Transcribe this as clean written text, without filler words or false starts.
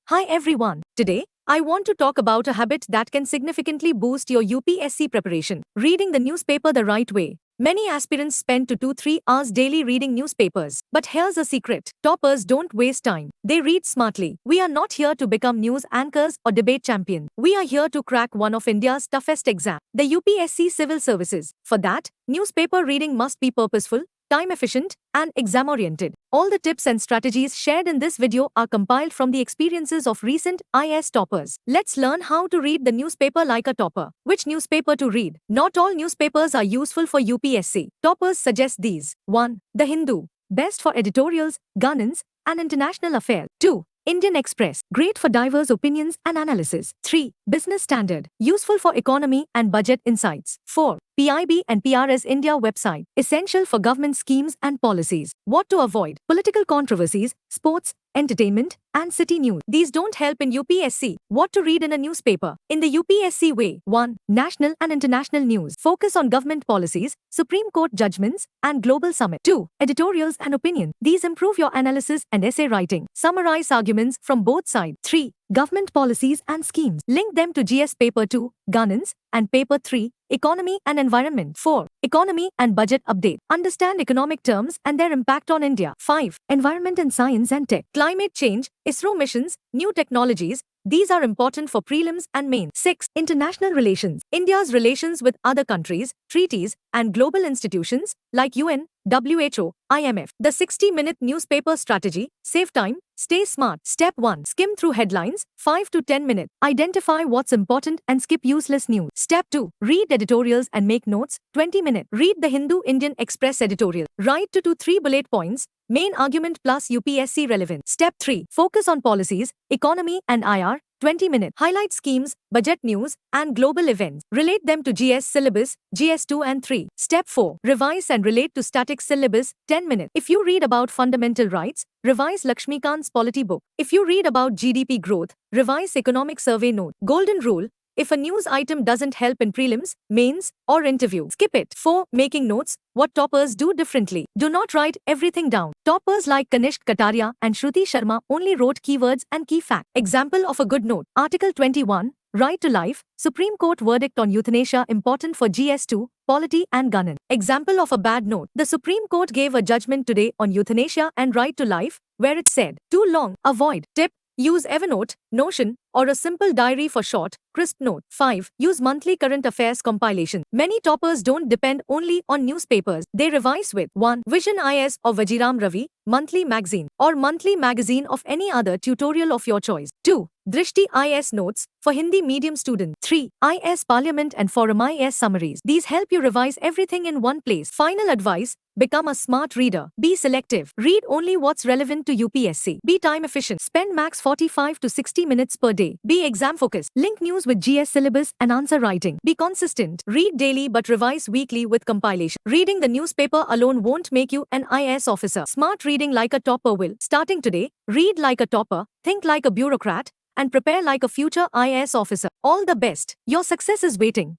Hi everyone. Today, I want to talk about a habit that can significantly boost your UPSC preparation. Reading the newspaper the right way. Many aspirants spend 2 to 3 hours daily reading newspapers. But here's a secret. Toppers don't waste time. They read smartly. We are not here to become news anchors or debate champions. We are here to crack one of India's toughest exams, the UPSC Civil Services. For that, newspaper reading must be purposeful, time efficient, and exam oriented. All the tips and strategies shared in this video are compiled from the experiences of recent IAS toppers. Let's learn how to read the newspaper like a topper. Which newspaper to read? Not all newspapers are useful for UPSC. Toppers suggest these. 1. The Hindu. Best for editorials, governance, and international affairs. 2. Indian Express. Great for diverse opinions and analysis. 3. Business Standard. Useful for economy and budget insights. 4. PIB and PRS India website. Essential for government schemes and policies. What to avoid? Political controversies, sports, entertainment, and city news. These don't help in UPSC. What to read in a newspaper? In the UPSC way. 1. National and international news. Focus on government policies, Supreme Court judgments, and global summit. 2. Editorials and opinion. These improve your analysis and essay writing. Summarize arguments from both sides. 3. Government policies and schemes. Link them to GS Paper 2, Governance, and Paper 3, Economy and Environment. 4. Economy and Budget Update. Understand economic terms and their impact on India. 5. Environment and Science and Tech. Climate change, ISRO missions, new technologies. These are important for prelims and mains. 6. International relations. India's relations with other countries, treaties, and global institutions like UN, WHO, IMF. The 60-minute newspaper strategy. Save time, stay smart. Step 1. Skim through headlines, 5 to 10 minutes. Identify what's important and skip useless news. Step 2. Read editorials and make notes, 20 minutes. Read the Hindu Indian Express editorial. Write 2 to 3 bullet points. Main argument plus UPSC relevant. Step 3. Focus on policies, economy and IR, 20 minutes. Highlight schemes, budget news, and global events. Relate them to GS syllabus, GS2 and 3. Step 4. Revise and relate to static syllabus, 10 minutes. If you read about fundamental rights, revise Lakshmikant's polity book. If you read about GDP growth, revise economic survey note. Golden rule. If a news item doesn't help in prelims, mains, or interview, skip it. 4. Making notes. What toppers do differently. Do not write everything down. Toppers like Kanishk Kataria and Shruti Sharma only wrote keywords and key facts. Example of a good note. Article 21, Right to Life, Supreme Court verdict on euthanasia important for GS2, polity and governance. Example of a bad note. The Supreme Court gave a judgment today on euthanasia and right to life, where it said, too long, avoid. Tip. Use Evernote, Notion, or a simple diary for short, crisp note. 5. Use monthly current affairs compilation. Many toppers don't depend only on newspapers. They revise with 1. Vision IS or Vajiram Ravi, monthly magazine, or monthly magazine of any other tutorial of your choice. 2. Drishti IS notes, for Hindi medium students. 3. IS Parliament and Forum IS summaries. These help you revise everything in one place. Final advice. Become a smart reader. Be selective. Read only what's relevant to UPSC. Be time efficient. Spend max 45 to 60 minutes per day. Be exam focused. Link news with GS syllabus and answer writing. Be consistent. Read daily but revise weekly with compilation. Reading the newspaper alone won't make you an IAS officer. Smart reading like a topper will. Starting today, read like a topper, think like a bureaucrat, and prepare like a future IAS officer. All the best. Your success is waiting.